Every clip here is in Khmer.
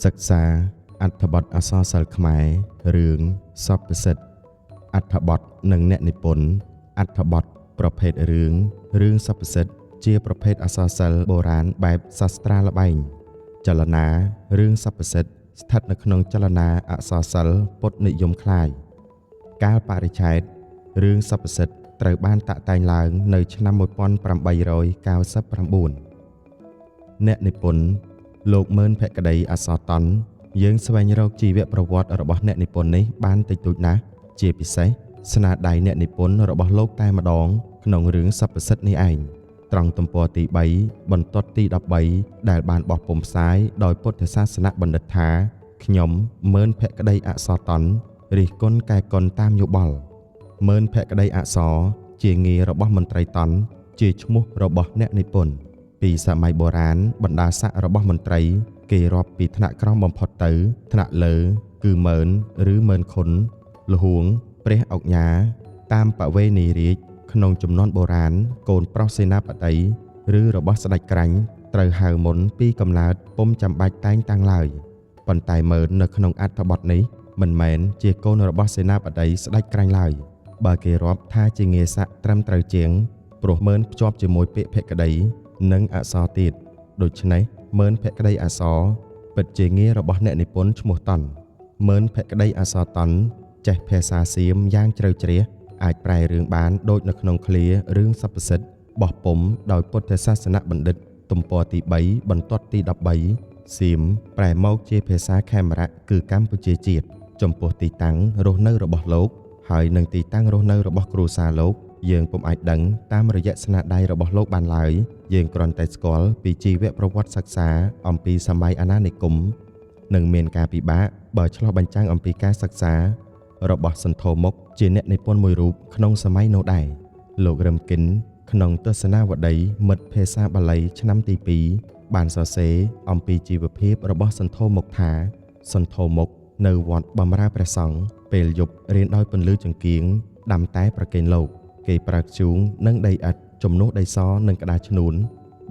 សិក្សាអត្ថបទអក្សរសិល្ប៍ខ្មែររឿងសព្វសិទ្ធអត្ថបទនិងអ្នកនិពន្ធអត្ថបទប្រភេទរឿងសព្វសិទ្ធជាប្រភេទអក្សរសិល្ប៍បុរាណបែបសាស្ត្រាល្បែងចលនារឿងសព្វសិទ្ធស្ថិតនៅក្នុងចលនាអក្សរសិល្ប៍ពុទ្ធនិយមខ្លាយកាលបរិច្ឆេទរឿងសព្វសិទ្ធត្រូវបានតាក់តែងឡើងនៅឆ្នាំ1899អ្នកនិពន្ធលោកម៉ឺនភក្តីអក្សរតន្តយើងស្វែងរកជីវប្រវត្តិរបស់អ្នកនិពន្ធនេះបានតិចតួចណាស់ជាពិសេសស្នាដៃអ្នកនិពន្ធរបស់លោកតែម្ដងក្នុងរឿងសព្វសិទ្ធនេះឯងត្រង់ទំព័រទី3បន្ទាត់ទី13ដែលបានបោះពុម្ពផ្សាយដោយពុទ្ធសាសនបណ្ឌិតថាខ្ញុំម៉ឺនភក្តីអក្សរតន្តរិះគន់កែកុនតាមយោបល់ម៉ឺនភក្តីអក្សរជាងាររបស់មន្ត្រីតន្តជាឈ្មោះរបស់អ្នកនិពន្ធពីសម័យបុរាណបណ្ដាស័ក្តិរបស់មន្ត្រីគេរាប់ពីថ្នាក់ក្រោមបំផុតទៅថ្នាក់លើគឺម៉ឺនឬម៉ឺនខុនលហួងព្រះអុកញ៉ាតាមបវេណីរាជក្នុងចំនួនបុរាណកូនប្រុសសេនាបតីឬរបស់ស្ដេចក្រាញ់ត្រូវហៅមុនពីកំណើតពុំចាំបាច់តែងតាំងឡើយប៉ុន្តែម៉ឺននៅក្នុងអត្ថបទនេះមិនមែនជាកូនរបស់សេនាបតីស្ដេចក្រាញ់ឡើយបើគេរាប់ថាជាងារស័ក្តិត្រឹមត្រូវជាងព្រោះម៉ឺនភ្ជាប់ជាមួយពាក្យភក្តីនិងអក្សរទៀតដូច្នេះម៉ឺនភក្តីអក្សរពិតជាងាររបស់អ្នកនិពន្ធឈ្មោះតន្តម៉ឺនភក្តីអក្សរតន្តចេះភាសាសៀមយ៉ាងជ្រៅជ្រះអាចប្រែរឿងបានដូចនៅក្នុងឃ្លារឿងសព្វសិទ្ធបោះពុម្ពដោយពុទ្ធសាសនបណ្ឌិតទំព័រទី3បន្ទាត់ទី13សៀមប្រែមកជាភាសាខេមរៈគឺកម្ពុជាជាតិចំពោះទីតាំងរស់នៅរបស់លោកហើយនឹងទីតាំងរស់នៅរបស់គ្រួសារលោកយើងពុំអាចដឹងតាមរយៈស្នាដៃរបស់លោកបានឡើយយើងគ្រាន់តែស្គាល់ពីជីវប្រវត្តិសិក្សាអំពីសម័យអាណានិគមនិងមានការពិបាកបើឆ្លោះបញ្ចាំងអំពីការសិក្សារបស់សន្ធោមុខជាអ្នកនិពន្ធមួយរូបក្នុងសម័យនោះដែរលោករឹមគិនក្នុងទស្សនាវដ្តីមិត្តភាសាបាលីឆ្នាំទី2បានសរសេរអំពីជីវភាពរបស់សន្ធោមុខថាសន្ធោមុខនៅវត្តបម្រើព្រះសង្ឃពេលយប់រៀនដោយពន្លឺចង្គៀងដាំតែប្រគេនលោកគេប្រើធ្យូងនិងដីឥដ្ឋជំនួសដីសនិងក្តារឈ្នួន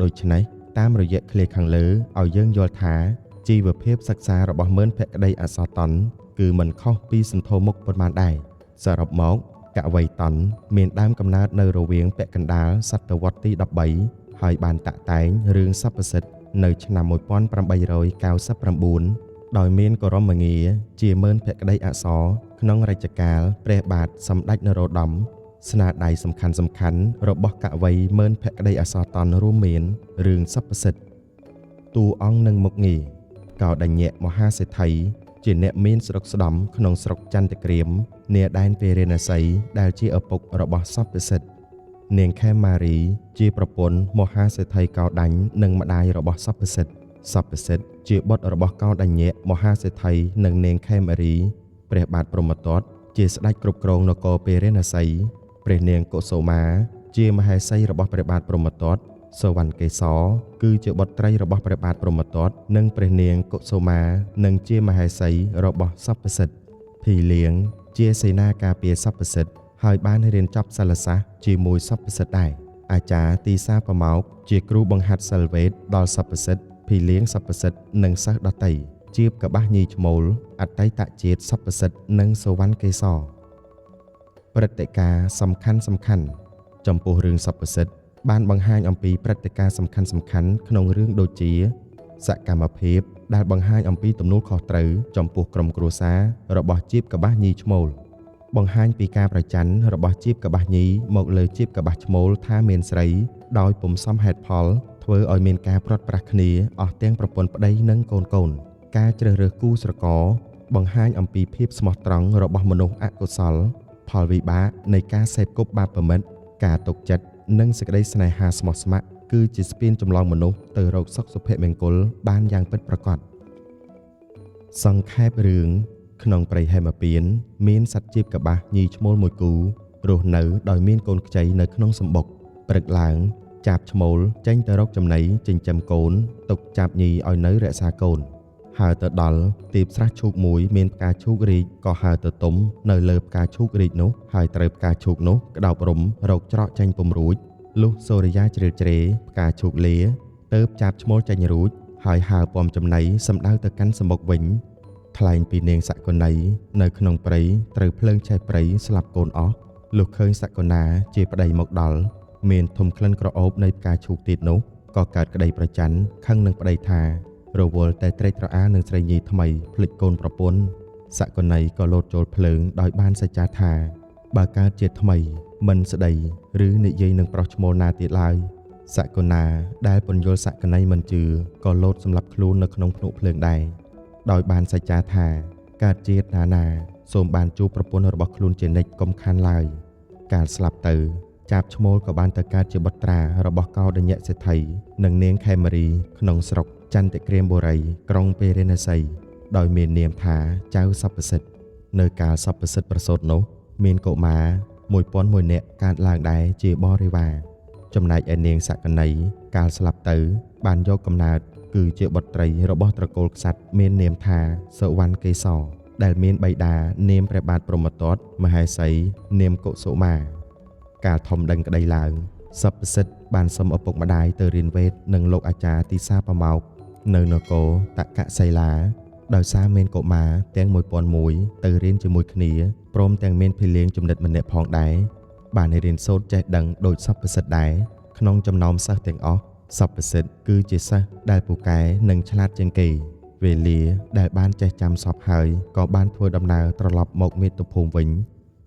ដូច្នេះតាមរយៈឃ្លាខាងលើឲ្យយើងយល់ថាជីវភាពសិក្សារបស់ម៉ឺនភក្តីអក្សរតន្តគឺមិនខុសពីសន្ធោមុខប៉ុន្មានដែរសរុបមកកវីតន្តមានដើមកំណើតនៅរវាងពាក់កណ្ដាលសតវត្សទី13ហើយបានតាក់តែងរឿងសព្វសិទ្ធនៅឆ្នាំ1899ដោយមានគោរមងារជាម៉ឺនភក្តីអក្សរក្នុងរជ្ជកាលព្រះបាទសម្ដេចនរោត្តមស្នាដៃសំខាន់របស់កវីម៉ឺនភក្តីអក្សរតន្តរួមមានរឿងសព្វសិទ្ធតួអង្គនិងមុខងារកោដញ្ញៈមហាសេដ្ឋីជាអ្នកមានស្រុកស្ដំក្នុងស្រុកចន្ទក្រៀមនាដែនពារាណសីដែលជាឪពុករបស់សព្វសិទ្ធនាងខេមម៉ារីជាប្រពន្ធមហាសេដ្ឋីកោដញ្ញនិងម្ដាយរបស់សព្វសិទ្ធជាបុត្ររបស់កោដញ្ញៈមហាសេដ្ឋីនិងនាងខេមរីព្រះបាទព្រហ្មទត្តជាស្ដេចគ្រប់គ្រងនគរពារាណសីព្រះនាងកុសុមាជាមហេសីរបស់ព្រះបាទព្រហ្មទត្តសវណ្ណកេសរគឺជាបុត្រីរបស់ព្រះបាទព្រហ្មទត្តនិងព្រះនាងកុសុមានិងជាមហេសីរបស់សព្វសិទ្ធភីលៀងជាសេនាការពារសព្វសិទ្ធហើយបានរៀនចប់សិលសាស្ត្រជាមួយសព្វសិទ្ធដែរអាចារ្យទីសាប្រមោកជាគ្រូបង្ហាត់សិលវេទដល់សព្វសិទ្ធភីលៀងសព្វសិទ្ធនិងសិស្សដទៃជាកបាសញីឈ្មោលអតីតជាតិសព្វសិទ្ធនិងសវណ្ណកេសរព្រឹត្តិការណ៍សំខាន់ចំពោះរឿងសព្វសិទ្ធបានបង្ហាញអំពីព្រឹត្តិការណ៍សំខាន់ក្នុងរឿងដូចជាសកម្មភាពដែលបង្ហាញអំពីទំនួលខុសត្រូវចំពោះក្រុមគ្រួសាររបស់ជីបកបាសញីឈ្មោលបង្ហាញពីការប្រច័ណ្ឌរបស់ជីបកបាសញីមកលើជីបកបាសឈ្មោលថាមានស្រីដោយពុំសមហេតុផលធ្វើឲ្យមានការព្រាត់ប្រាសគ្នាអស់ទាំងប្រពន្ធប្តីនិងកូនការជ្រើសរើសគូស្រករបង្ហាញអំពីភាពស្មោះត្រង់របស់មនុស្សអកុសលផលវិបាកនៃការសេពគប់បាបមិត្តការទុកចិត្តនិងសេចក្តីស្នេហាស្មោះស្ម័គ្រគឺជាស្ពានចម្លងមនុស្សទៅរកសុខសុភមង្គលបានយ៉ាងពិតប្រាកដសង្ខេបរឿងក្នុងព្រៃហេមពៀនមានសត្វជីបកបាសញីឈ្មោលមួយគូរស់នៅដោយមានកូនខ្ចីនៅក្នុងសម្បុកព្រឹកឡើងចាប់ឈ្មោលចេញទៅរកចំណីចិញ្ចឹមកូនទុកចាប់ញីឲ្យនៅរក្សាកូនហើយទៅដល់ទីស្រះឈូកមួយមានផ្កាឈូករីកក៏ហើរទៅទុំនៅលើផ្កាឈូករីកនោះហើយត្រូវផ្កាឈូកនោះក្តោបរំរកច្រកចេញពុំរួចលុះសូរិយាជ្រៀលជ្រេផ្កាឈូកលាទៅចាប់ឈ្មោលចេញរួច ហើយហើពំចំណៃសំដៅទៅកាន់សម្បុកវិញថ្លែងពីនាងសកណីនៅក្នុងព្រៃត្រូវភ្លើងឆេះព្រៃស្លាប់កូនអស់លុះឃើញសកណាជាប្តីមកដល់មានធំក្លិនក្រអូបនៃផ្កាឈូកទៀតនោះក៏កើតក្តីប្រច័ណ្ឌខឹងនឹងប្តីថារវល់តែត្រេកត្រអាលនឹងស្រីញីថ្មីភ្លេចកូនប្រពន្ធសកណីក៏លោតចូលភ្លើងដោយបានសច្ចាថាបើកើតជាថ្មីមិនស្ដីឬនិយាយនឹងប្រុសឈ្មោលណាទៀតឡើយសកណាដែលពន្យល់សកណីមិនជឿក៏លោតសម្លាប់ខ្លួននៅក្នុងភ្នក់ភ្លើងដែរដោយបានសច្ចាថាកើតជាតិណាសូមបានជួបប្រពន្ធរបស់ខ្លួនជានិច្ចកុំខានឡើយកាលស្លាប់ទៅចាប់ឈ្មោលក៏បានទៅកើតជាបុត្រារបស់កោដញ្ញសេដ្ឋីនិងនាងខេមរីក្នុងស្រុកចន្ទក្រៀមបុរីក្រុងពេរិណសីដោយមាននាមថាចៅសព្វសិទ្ធនៅកាលសព្វសិទ្ធប្រសូតនោះមានកុមារ1001នាក់កើតឡើងដែរជាបរិវារចំណែកឯនាងសកណីកាលស្លាប់ទៅបានយកកំណើតគឺជាបុត្រីរបស់ត្រកូលក្សត្រមាននាមថាសុវណ្ណកេសរដែលមានបិតានាមព្រះបាទព្រហ្មទត្តមហេសីនាមកុសុមាកាលធំដឹងក្តីឡើងសព្វសិទ្ធបានសុំឪពុកម្ដាយទៅរៀនវេទនឹងលោកអាចារ្យទីសាបមោកនៅនគរតកសីឡាដោយសារមានកុមារទាំង1001ទៅរៀនជាមួយគ្នាព្រមទាំងមានភីលៀងចំណិតម្នាក់ផងដែរបានរៀនសូត្រចេះដឹងដោយសព្វសិទ្ធដែរក្នុងចំណោមសិស្សទាំងអស់សព្វសិទ្ធគឺជាសិស្សដែលពូកែនិងឆ្លាតជាងគេវេលាដែលបានចេះចាំសពហើយក៏បានធ្វើដំណើរត្រឡប់មកមាតុភូមិវិញ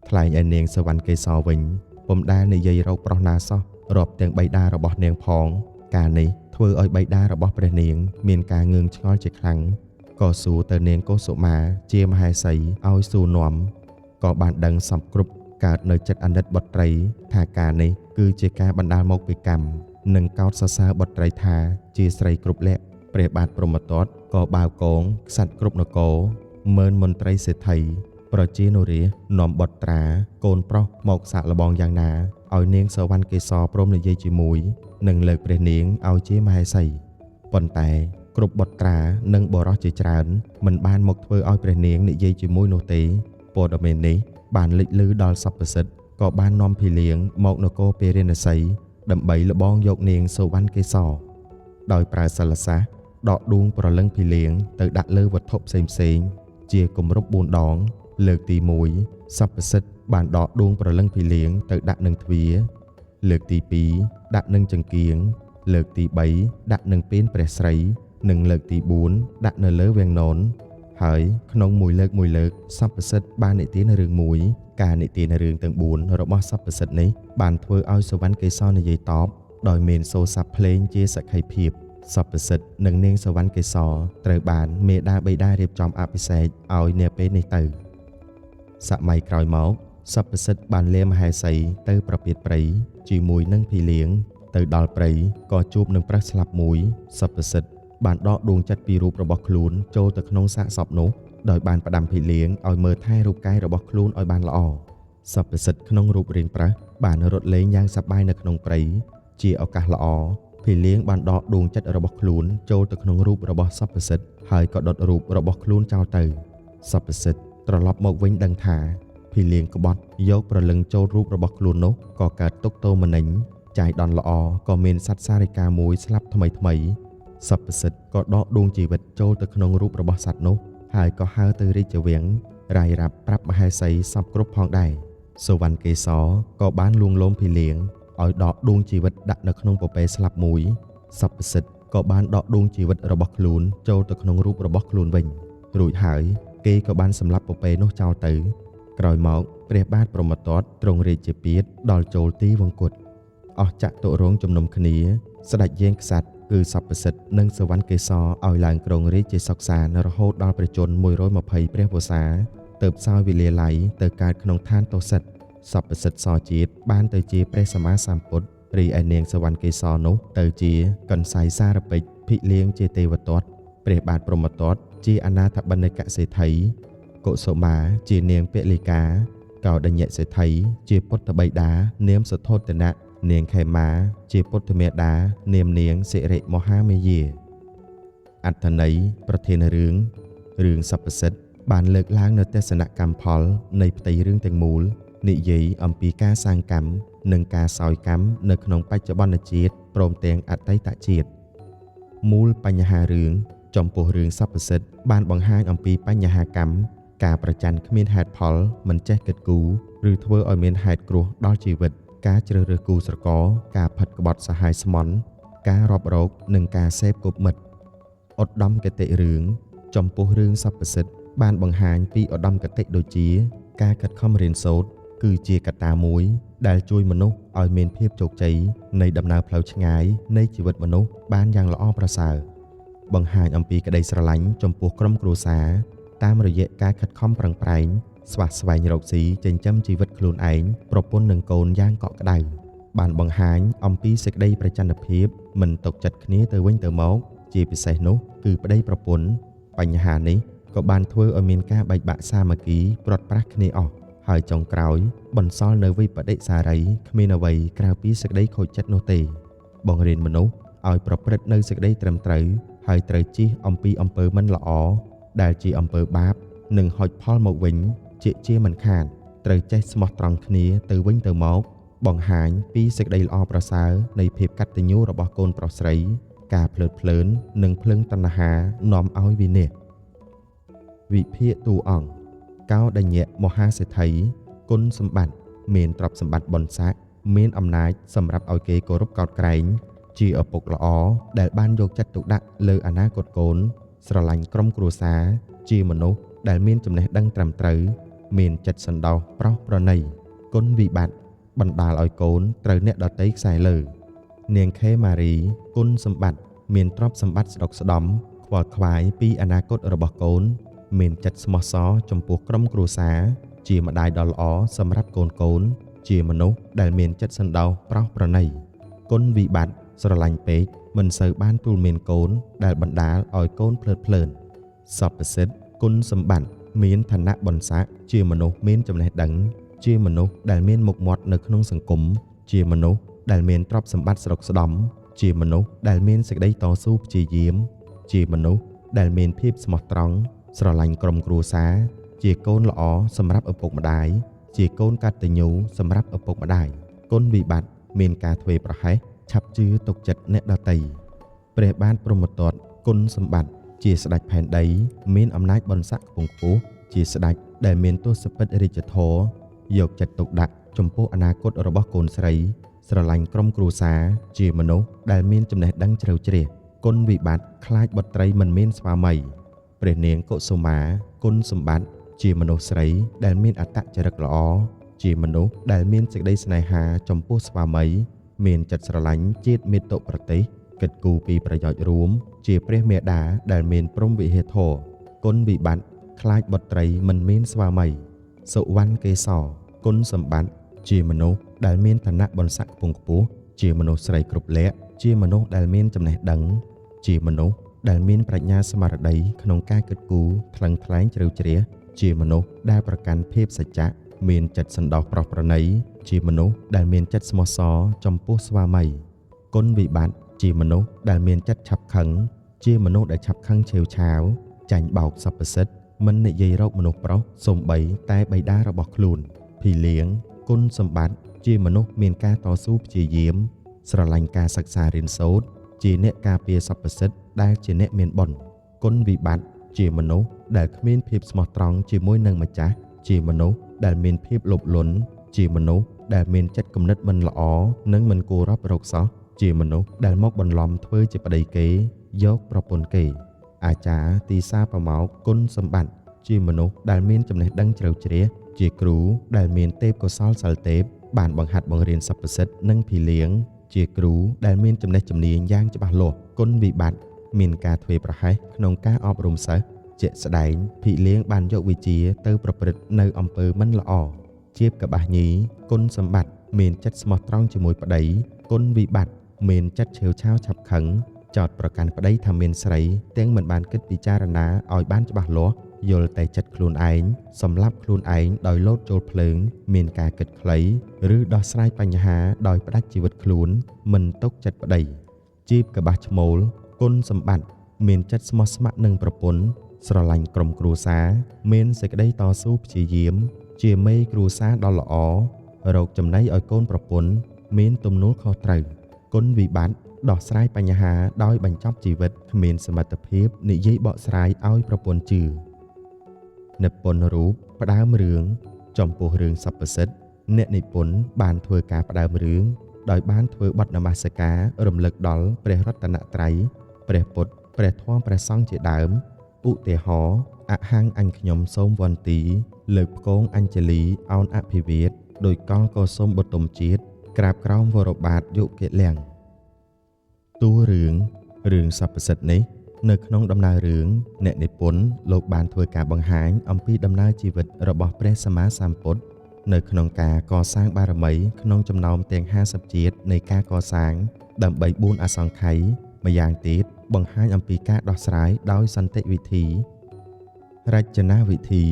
ថ្លែងឯនាងសវណ្ណកេសរវិញពុំដែលនិយាយរកប្រុសណាសោះរាប់ទាំងបិតារបស់នាងផងការនេះធ្វើឲ្យបិតារបស់ព្រះនាងមានការងឿងឆ្ងល់ជាខ្លាំងក៏សួរទៅនាងកុសុមាជាមហេសីឲ្យសួរនាំក៏បានដឹងសពគ្រប់កើតនៅចិត្តអាណិតបុត្រីថាការនេះគឺជាការបណ្ដាលមកពីកម្មនិងកោតសរសើរបុត្រីថាជាស្រីគ្រប់លក្ខព្រះបាទព្រហ្មទត្តក៏បាវកងក្សត្រគ្រប់នគរម៉ឺនមន្ត្រីសេដ្ឋីប្រជានុរាស្ត្រនាំបុត្រាកូនប្រុសមកសាកល្បងយ៉ាងណាឲ្យនាងសវណ្ណកេសរព្រមនិយាយជាមួយនិងលើកព្រះនាងឲ្យជាមហេសីប៉ុន្តែគ្រប់បុត្រានិងបរិសុទ្ធជាច្រើនមិនបានមកធ្វើឲ្យព្រះនាងនិយាយជាមួយនោះទេព័ត៌មាននេះបានលេចលឺដល់សព្វសិទ្ធក៏បាននាំភីលៀងមកនគរពេរិណសីដើម្បីលបងយកនាងសវណ្ណកេសរដោយប្រើសិលសាស្ត្រដកដួងប្រលឹងភីលៀងទៅដាក់លើវត្ថុផ្សេងជាគម្រប់4ដងលើកទី1សព្វសិទ្ធបានដកដួងប្រលឹងភីលៀងទៅដាក់នឹងទ្វារលើកទី2ដាក់នឹងចង្គៀងលើកទី3ដាក់នឹងពេនព្រះស្រីនិងលើកទី4ដាក់នៅលើវាំងននហើយក្នុងមួយលើកសព្វសិទ្ធបាននិទានរឿងមួយការនិទានរឿងទាំង4របស់សព្វសិទ្ធនេះបានធ្វើឲ្យសវណ្ណកេសរនិយាយតបដោយមានសូរស័ព្ទភ្លេងជាសក្ខីភាពសព្វសិទ្ធនិងនាងសវណ្ណកេសរត្រូវបានមេដាបិតារៀបចំអភិសេកឲ្យនាពេលនេះទៅសម័យក្រោយមកសព្វសិទ្ធបានលាមហេសីទៅប្រពៀតព្រៃជាមួយនឹងភីលៀងទៅដល់ព្រៃក៏ជួបនឹងប្រើសស្លាប់មួយសព្វសិទ្ធបានដកដួងចិត្តពីរូបរបស់ខ្លួនចូលទៅក្នុងសាកសពនោះដោយបានផ្ដាំភីលៀងឲ្យមើលថែរូបកាយរបស់ខ្លួនឲ្យបានល្អសព្វសិទ្ធក្នុងរូបរាងប្រើសបានរត់លេងយ៉ាងសប្បាយនៅក្នុងព្រៃជាឱកាសល្អភីលៀងបានដកដួងចិត្តរបស់ខ្លួនចូលទៅក្នុងរូបរបស់សព្វសិទ្ធហើយក៏ដុតរូបរបស់ខ្លួនចោលទៅសព្វសិទ្ធត្រឡប់មកវិញដឹងថាភីលៀងក្បត់យកប្រលឹងចូលរូបរបស់ខ្លួននោះក៏កើតទុក្ខទោមនិញចាយដន់ល្អក៏មានសត្វសារិកាមួយស្លាប់ថ្មីសព្វសិទ្ធក៏ដកដួងជីវិតចូលទៅក្នុងរូបរបស់សត្វនោះហើយក៏ហើរទៅរាជវាំងរាយរាប់ប្រាប់មហេសីសពគ្រប់ផងដែរសុវណ្ណកេសរក៏បានលួងលោមភីលៀងឲ្យដកដួងជីវិតដាក់នៅក្នុងពពែស្លាប់មួយសព្វសិទ្ធក៏បានដកដួងជីវិតរបស់ខ្លួនចូលទៅក្នុងរូបរបស់ខ្លួនវិញរួចហើយគេក៏បានសម្លាប់ពពែនោះចោលទៅក្រោយមកព្រះបាទព្រហ្មទត្តទ្រង់រាជពាទ្យដល់ចូលទីវង្គតអស់ចតុរង្គជំនុំគ្នាស្ដេចយាងក្សត្រគឺសព្វសិទ្ធនិងសវណ្ណកេសរឲ្យឡើងគ្រងរាជ្យជាសុខសាន្តរហូតដល់ព្រះជន្ម120ព្រះវស្សាទើបសោយវិលាល័យទៅកើតក្នុងឋានទោសិទ្ធសព្វសិទ្ធសជាតិបានទៅជាព្រះសម្មាសម្ពុទ្ធរីឯនាងសវណ្ណកេសរនោះទៅជាកន្សៃសារពេជ្រភិលៀងជាទេវទត្តព្រះបាទព្រហ្មទត្តជាអនាថបណ្ឌិកសេដ្ឋីកុសុមាជានាងពលិកាកោដញ្ញសេដ្ឋីជាពុទ្ធបិតានាមសុទ្ធោទនៈនាងខេមាជាពុទ្ធមេដានាមនាងសិរិមហាមេយាអត្ថន័យប្រធានរឿងសព្វសិទ្ធបានលើកឡើងនៅទស្សនកម្មផលនៃផ្ទៃរឿងទាំងមូលនិយាយអំពីការសាងកម្មនិងការសោយកម្មនៅក្នុងបច្ចុប្បន្នជាតិព្រមទាំងអតីតជាតិ មូលបញ្ហារឿងចំពោះរឿងសព្វសិទ្ធបានបង្ហាញអំពីបញ្ហាកម្មការប្រច័ណ្ឌគ្មានហេតុផលមិនចេះគិតគូរឬធ្វើឲ្យមានហេតុគ្រោះដល់ជីវិតការជ្រើសរើសគូស្រករការផិតក្បត់សហាយស្មន់ការរាប់រកនិងការសេពគប់មិត្តឧត្តមគតិរឿងចំពោះរឿងសព្វសិទ្ធបានបង្ហាញពីឧត្តមគតិដូចជាការខិតខំរៀនសូត្រគឺជាកត្តាមួយដែលជួយមនុស្សឲ្យមានភាពជោគជ័យនៃដំណើរផ្លូវឆ្ងាយនៃជីវិតមនុស្សបានយ៉ាងល្អប្រសើរបង្ហាញអំពីក្តីស្រឡាញ់ចំពោះក្រុមគ្រួសារតាមរយៈការខិតខំប្រឹងប្រែងស្វះស្វែងរកស៊ីចិញ្ចឹមជីវិតខ្លួនឯងប្រពន្ធនិងកូនយ៉ាងកក់ក្ដៅបានបង្ហាញអំពីសេចក្តីប្រច័ណ្ឌភាពមិនទុកចិត្តគ្នាទៅវិញទៅមកជាពិសេសនោះគឺប្តីប្រពន្ធបញ្ហានេះក៏បានធ្វើឲ្យមានការបែកបាក់សាមគ្គីព្រាត់ប្រាសគ្នាអស់ហើយចុងក្រោយបន្សល់នៅវិបដិសារីគ្មានអ្វីក្រៅពីសេចក្តីខូចចិត្តនោះទេបង្រៀនមនុស្សឲ្យប្រព្រឹត្តនៅសេចក្តីត្រឹមត្រូវហើយត្រូវជៀសអំពីអំពើមិនល្អដែលជាអំពើបាបនិងហុចផលមកវិញជាមិនខានត្រូវចេះស្មោះត្រង់គ្នាទៅវិញទៅមកបង្ហាញពីសេចក្តីល្អប្រសើរនៃភាពកតញ្ញូរបស់កូនប្រុសស្រីការភ្លើតភ្លើននិងភ្លឹងតណ្ហានាំឲ្យវិនាសវិភាគតួអង្គកោដញ្ញៈមហាសេដ្ឋីគុណសម្បត្តិមានទ្រព្យសម្បត្តិបុណ្យស័ក្តិមានអំណាចសម្រាប់ឲ្យគេគោរពកោតក្រែងជាឪពុកល្អដែលបានយកចិត្តទុកដាក់លើអនាគតកូនស្រឡាញ់ក្រុមគ្រួសារជាមនុស្សដែលមានចំណេះដឹងត្រឹមត្រូវមានចិត្តសន្តោសប្រោសប្រណីគុណវិបត្តិបណ្ដាលឲ្យកូនត្រូវអ្នកដទៃខ្សែលើនាងខេម៉ារីគុណសម្បត្តិមានទ្រព្យសម្បត្តិស្ដុកស្ដំខ្វល់ខ្វាយពីអនាគតរបស់កូនមានចិត្តស្មោះសរចំពោះក្រុមគ្រួសារជាម្ដាយដ៏ល្អសម្រាប់កូនជាមនុស្សដែលមានចិត្តសន្តោសប្រោសប្រណីគុណវិបត្តិស្រឡាញ់ពេកមិនសូវបានទូលមានកូនដែលបណ្ដាលឲ្យកូនភ្លើតភ្លើនសព្វសិទ្ធគុណសម្បត្តិមានឋានៈបុណ្យស័ក្តិជាមនុស្សមានចំណេះដឹងជាមនុស្សដែលមានមុខមាត់នៅក្នុងសង្គមជាមនុស្សដែលមានទ្រព្យសម្បត្តិស្រុកស្ដំជាមនុស្សដែលមានសេចក្តីតស៊ូព្យាយាមជាមនុស្សដែលមានភាពស្មោះត្រង់ស្រឡាញ់ក្រុមគ្រួសារជាកូនល្អសម្រាប់ឪពុកម្ដាយជាកូនកតញ្ញូសម្រាប់ឪពុកម្ដាយគុណវិបត្តិមានការធ្វេសប្រហែសឆាប់ជឿទុកចិត្តអ្នកដទៃព្រះបាទព្រហ្មទត្តគុណសម្បត្តិជាស្ដេចផែនដីមានអំណាចបុណ្យស័ក្តិខ្ពង់ខ្ពស់ជាស្ដេចដែលមានទសពិធរាជធម៌យកចិត្តទុកដាក់ចំពោះអនាគតរបស់កូនស្រីស្រឡាញ់ក្រុមគ្រួសារជាមនុស្សដែលមានចំណេះដឹងជ្រៅជ្រះគុណវិបត្តិខ្លាចបុត្រីមិនមានស្វាមីព្រះនាងកុសុមាគុណសម្បត្តិជាមនុស្សស្រីដែលមានអត្តចរិតល្អជាមនុស្សដែលមានសេចក្តីស្នេហាចំពោះស្វាមីមានចិត្តស្រឡាញ់ជាតិមាតុប្រទេសគិតគូរពីប្រយោជន៍រួមជាព្រះមេដាដែលមានព្រហ្មវិហារធម៌គុណវិបត្តិខ្លាចបុត្រីមិនមានស្វាមីសុវណ្ណកេសរគុណសម្បត្តិជាមនុស្សដែលមានឋានៈបុណ្យស័ក្តិខ្ពង់ខ្ពស់ជាមនុស្សស្រីគ្រប់លក្ខជាមនុស្សដែលមានចំណេះដឹងជាមនុស្សដែលមានប្រាជ្ញាស្មារតីក្នុងការគិតគូរថ្លឹងថ្លែងជ្រៅជ្រះជាមនុស្សដែលប្រកាន់ភាពសច្ចៈមានចិត្តសន្តោសប្រោសប្រណីជាមនុស្សដែលមានចិត្តស្មោះសរចំពោះស្វាមីគុណវិបត្តិជាមនុស្សដែលមានចិត្តឆាប់ខឹងជាមនុស្សដែលឆាប់ខឹងឆេវឆាវចាញ់បោកសព្វសិទ្ធមិននិយាយរកមនុស្សប្រុសសូម្បីតែបិតារបស់ខ្លួនភីលៀងគុណសម្បត្តិជាមនុស្សមានការតស៊ូព្យាយាមស្រឡាញ់ការសិក្សារៀនសូត្រជាអ្នកការពារសព្វសិទ្ធដែលជាអ្នកមានបុណ្យគុណវិបត្តិជាមនុស្សដែលគ្មានភាពស្មោះត្រង់ជាមួយនឹងម្ចាស់ជាមនុស្សដែលមានភាពលោភលន់ជាមនុស្សដែលមានចិត្តគំនិតមិនល្អនិងមិនគួររាប់រកសោះជាមនុស្សដែលមកបន្លំធ្វើជាប្តីគេយកប្រពន្ធគេអាចារ្យទីសាប្រមោកគុណសម្បត្តិជាមនុស្សដែលមានចំណេះដឹងជ្រៅជ្រះជាគ្រូដែលមានទេពកោសល្យសិលទេពបានបង្ហាត់បង្រៀនសព្វសិទ្ធនិងភីលៀងជាគ្រូដែលមានចំណេះជំនាញយ៉ាងច្បាស់លាស់គុណវិបត្តិមានការធ្វេសប្រហែសក្នុងការអប់រំសិស្សជាក់ស្ដែងភីលៀងបានយកវិជ្ជាទៅប្រព្រឹត្តនៅអំពើមិនល្អជាកបាសញីគុណសម្បត្តិមានចិត្តស្មោះត្រង់ជាមួយប្តីគុណវិបត្តិមានចិត្តឆេវឆាវឆាប់ខឹងចោទប្រកាន់ប្តីថាមានស្រីទាំងមិនបានគិតពិចារណាឲ្យបានច្បាស់លាស់យល់តែចិត្តខ្លួនឯងសម្លាប់ខ្លួនឯងដោយលោតចូលភ្លើងមានការគិតខ្លីឬដោះស្រាយបញ្ហាដោយផ្ដាច់ជីវិតខ្លួនមិនទុកចិត្តប្តីជីបកបាសឈ្មោលគុណសម្បត្តិមានចិត្តស្មោះស្ម័គ្រនឹងប្រពន្ធស្រឡាញ់ក្រុមគ្រួសារមានសេចក្តីតស៊ូព្យាយាមជាមេគ្រួសារដ៏ល្អរកចំណីឲ្យកូនប្រពន្ធមានទំនួលខុសត្រូវគុណវិបត្តិ ដោះស្រាយបញ្ហាដោយបញ្ចប់ជីវិតគ្មានសមត្ថភាពនិយាយបកស្រាយឲ្យប្រពន្ធជឿនិពន្ធរូបផ្ដើមរឿងចំពោះរឿងសព្វសិទ្ធអ្នកនិពន្ធបានធ្វើការផ្ដើមរឿងដោយបានធ្វើបទនមស្ការរំលឹកដល់ព្រះរតនត្រ័យព្រះពុទ្ធព្រះធម៌ព្រះសង្ឃជាដើមឧទាហរណ៍អហង្សអញខ្ញុំសូមវន្ទីលើកផ្គងអញ្ជលីអោនអភិវាទដោយកលក៏សូមបទុមជាតិក្រាបក្រោមវរបាទយុគលៀងតួរឿងសព្វសិទ្ធនេះនៅក្នុងដំណើររឿងអ្នកនិពន្ធលោកបានធ្វើការបង្ហាញអំពីដំណើរជីវិតរបស់ព្រះសម្មាសម្ពុទ្ធនៅក្នុងការកសាងបារមីក្នុងចំណោមទាំង50ជាតិនៃការកសាងដើម្បី4អសង្ខ័យម្យ៉ាងទៀតបង្ហាញអំពីការដោះស្រាយដោយសន្តិវិធីរចនាវិធី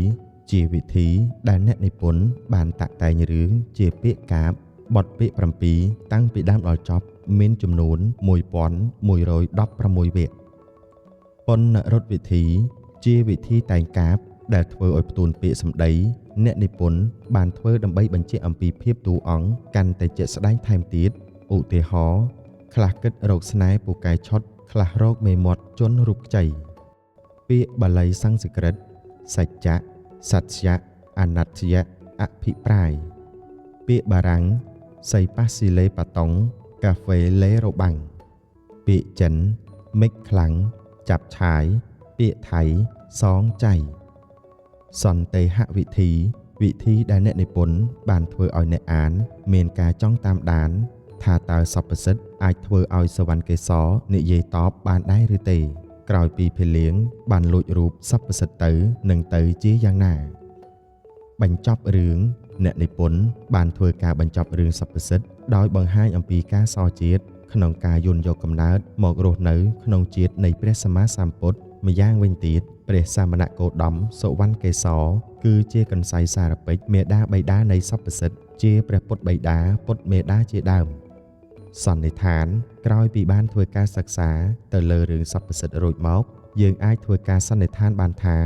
ជាវិធីដែលអ្នកនិពន្ធបានតាក់តែងរឿងជាពាក្យកាព្យបទពាក្យ7តាំងពីដើមដល់ចប់មានចំនួន1116វគ្គពន្ធរដ្ឋវិធីជាវិធីតែងកាព្យដែលធ្វើឲ្យផ្ទួនពាក្យសម្ដីអ្នកនិពន្ធបានធ្វើដើម្បីបញ្ជាក់អំពីភាពតួអង្គកាន់តែជាក់ស្ដែងថែមទៀតឧទាហរណ៍ខ្លះគិតរកស្នេហ៍ពូកែឆុតខ្លះរកមេមត់ជន់រូបខ្ចីពាក្យបាលីសំស្ក្រឹតសច្ចៈសត្យៈអនត្តយៈអភិប្រាយពាក្យបារាំងសៃប៉ាស៊ីលេប៉ាតុងកាហ្វេលេរ៉ូបាំងពាក្យចិនមិចខ្លាំងចាប់ឆាយពាក្យថៃសងចៃសន្តិហវិធីវិធីដែលអ្នកនិពន្ធបានធ្វើឲ្យអ្នកអានមានការចង់តាមដានថាតើសព្វសិទ្ធអាចធ្វើឲ្យសវណ្ណកេសរនិយាយតបបានដែរឬទេក្រោយពីភីលៀងបានលួចរូបសព្វសិទ្ធទៅនឹងទៅជាយ៉ាងណាបញ្ចប់រឿងអ្នកនិពន្ធបានធ្វើការបញ្ចប់រឿងសព្វសិទ្ធដោយបង្ហាញអំពីការសរជាតិក្នុងការយល់យកកំណើតមករស់នៅក្នុងជាតិនៃព្រះសម្មាសម្ពុទ្ធម្យ៉ាងវិញទៀតព្រះសមណគោតមសុវណ្ណកេសរគឺជាកន្សៃសារពេចមេដាបៃតានៃសព្វសិទ្ធជាព្រះពុទ្ធបិតាពុទ្ធមេដាជាដើមសន្និដ្ឋានក្រោយពីបានធ្វើការសិក្សាទៅលើរឿងសព្វសិទ្ធរួចមកយើងអាចធ្វើការសន្និដ្ឋានបានថា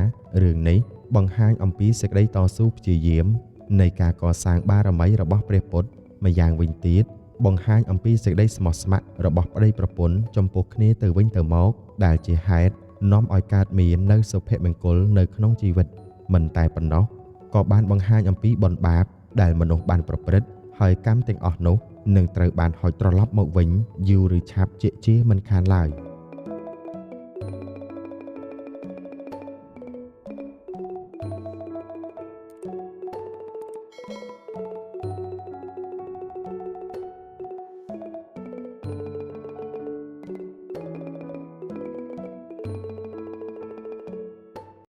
រឿងនេះបង្ហាញអំពីសេចក្តីតស៊ូព្យាយាមនៃការកសាងបារមីរបស់ព្រះពុទ្ធម្យ៉ាងវិញទៀតបង្ហាញអំពីសេចក្តីស្មោះស្ម័គ្ររបស់ប្តីប្រពន្ធចំពោះគ្នាទៅវិញទៅមកដែលជាហេតុនាំឲ្យកើតមាននៅសុភមង្គលនៅក្នុងជីវិតមិនតែប៉ុណ្ណោះក៏បានបង្ហាញអំពីបុណ្យបាបដែលមនុស្សបានប្រព្រឹត្តហើយកម្មទាំងអស់នោះនឹងត្រូវបានហុចត្រឡប់មកវិញយូរឬឆាប់ជាមិនខានឡើយ